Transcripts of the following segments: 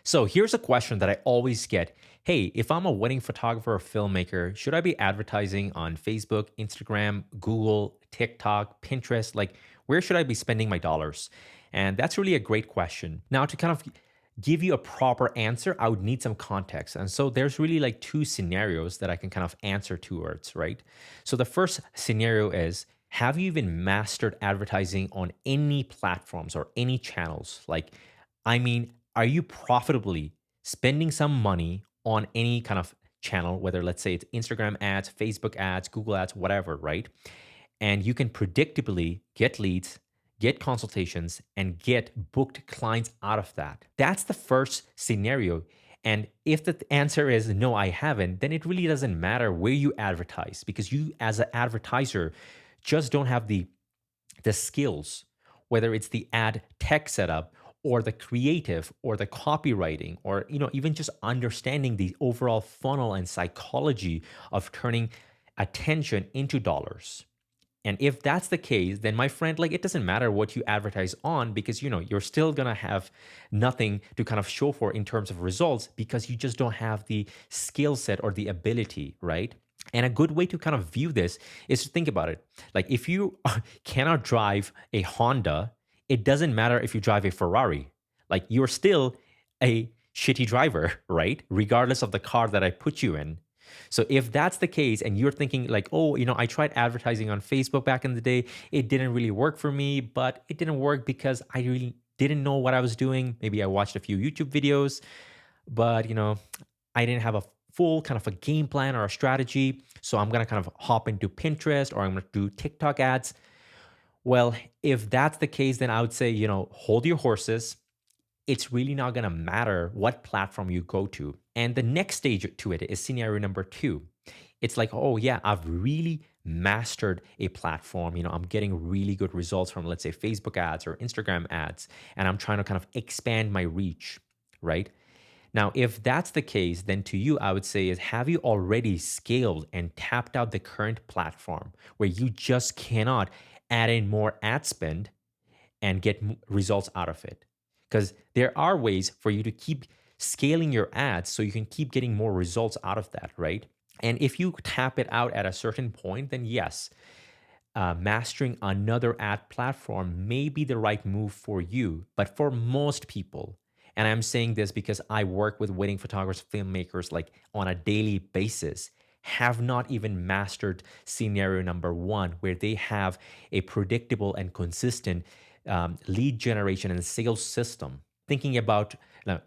So here's a question that I always get. Hey, if I'm a wedding photographer or filmmaker, should I be advertising on Facebook, Instagram, Google, TikTok, Pinterest? Like, where should I be spending my dollars? And that's really a great question. Now, to kind of give you a proper answer, I would need some context. And so there's really like two scenarios that I can kind of answer towards, right? So the first scenario is, have you even mastered advertising on any platforms or any channels? Are you profitably spending some money on any kind of channel, whether let's say it's Instagram ads, Facebook ads, Google ads, whatever, right? And you can predictably get leads, get consultations, and get booked clients out of that. That's the first scenario. And if the answer is no, I haven't, then it really doesn't matter where you advertise because you, as an advertiser, just don't have the skills, whether it's the ad tech setup or the creative or the copywriting or even just understanding the overall funnel and psychology of turning attention into dollars. And if that's the case, then my friend, like, it doesn't matter what you advertise on because you're still going to have nothing to kind of show for in terms of results because you just don't have the skill set or the ability, right? And a good way to kind of view this is to think about it. Like, if you cannot drive a Honda, it doesn't matter if you drive a Ferrari. Like, you're still a shitty driver, right? Regardless of the car that I put you in. So if that's the case and you're thinking like, oh, I tried advertising on Facebook back in the day, it didn't really work for me, but it didn't work because I really didn't know what I was doing. Maybe I watched a few YouTube videos, but I didn't have a full kind of a game plan or a strategy. So I'm going to kind of hop into Pinterest or I'm going to do TikTok ads. Well, if that's the case, then I would say, hold your horses. It's really not going to matter what platform you go to. And the next stage to it is scenario number two. It's like, oh, yeah, I've really mastered a platform. I'm getting really good results from, let's say, Facebook ads or Instagram ads, and I'm trying to kind of expand my reach, right? Now, if that's the case, then to you, I would say is, have you already scaled and tapped out the current platform where you just cannot add in more ad spend and get results out of it? Because there are ways for you to keep scaling your ads so you can keep getting more results out of that, right? And if you tap it out at a certain point, then yes, mastering another ad platform may be the right move for you. But for most people, and I'm saying this because I work with wedding photographers, filmmakers like on a daily basis, have not even mastered scenario number one, where they have a predictable and consistent lead generation and sales system. Thinking about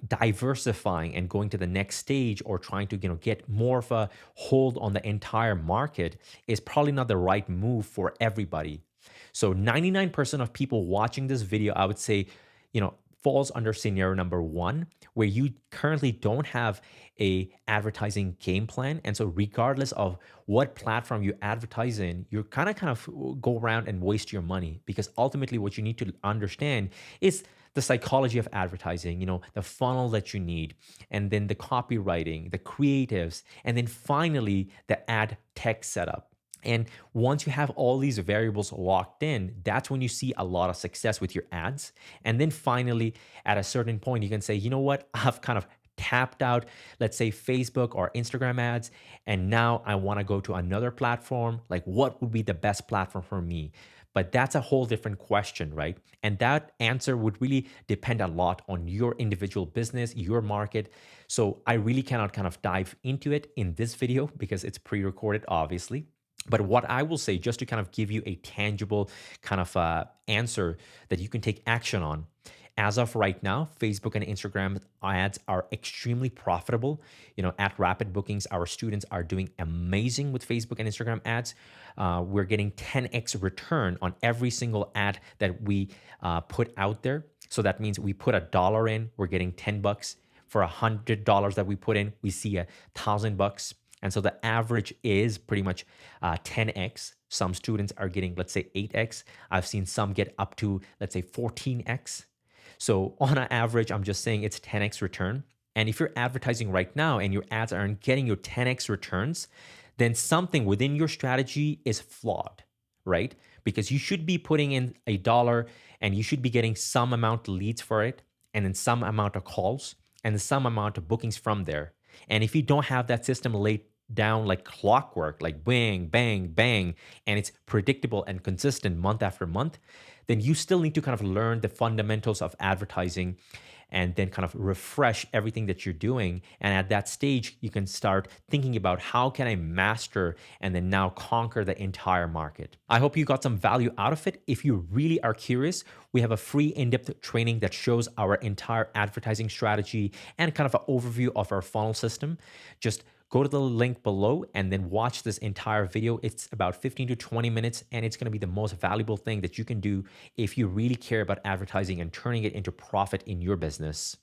diversifying and going to the next stage or trying to get more of a hold on the entire market is probably not the right move for everybody. So 99% of people watching this video, I would say, falls under scenario number one, where you currently don't have a advertising game plan. And so regardless of what platform you advertise in, you're kind of go around and waste your money, because ultimately what you need to understand is the psychology of advertising, the funnel that you need, and then the copywriting, the creatives, and then finally the ad tech setup. And once you have all these variables locked in, that's when you see a lot of success with your ads. And then finally, at a certain point, you can say, you know what, I've kind of tapped out, let's say Facebook or Instagram ads, and now I want to go to another platform. Like, what would be the best platform for me? But that's a whole different question, right? And that answer would really depend a lot on your individual business, your market. So I really cannot kind of dive into it in this video because it's pre-recorded, obviously. But what I will say, just to kind of give you a tangible kind of answer that you can take action on, as of right now, Facebook and Instagram ads are extremely profitable. At Rapid Bookings, our students are doing amazing with Facebook and Instagram ads. We're getting 10x return on every single ad that we put out there. So that means we put $1 in, we're getting $10. For $100 that we put in, we see $1,000. And so the average is pretty much 10x. Some students are getting, let's say, 8x. I've seen some get up to, let's say, 14x. So on an average, I'm just saying it's 10x return. And if you're advertising right now and your ads aren't getting your 10x returns, then something within your strategy is flawed, right? Because you should be putting in $1 and you should be getting some amount of leads for it and then some amount of calls. and some amount of bookings from there. And if you don't have that system laid down like clockwork, like bang, bang, bang, and it's predictable and consistent month after month, then you still need to kind of learn the fundamentals of advertising and then kind of refresh everything that you're doing. And at that stage, you can start thinking about how can I master and then now conquer the entire market. I hope you got some value out of it. If you really are curious, we have a free in-depth training that shows our entire advertising strategy and kind of an overview of our funnel system. Just go to the link below and then watch this entire video. It's about 15 to 20 minutes, and it's going to be the most valuable thing that you can do if you really care about advertising and turning it into profit in your business.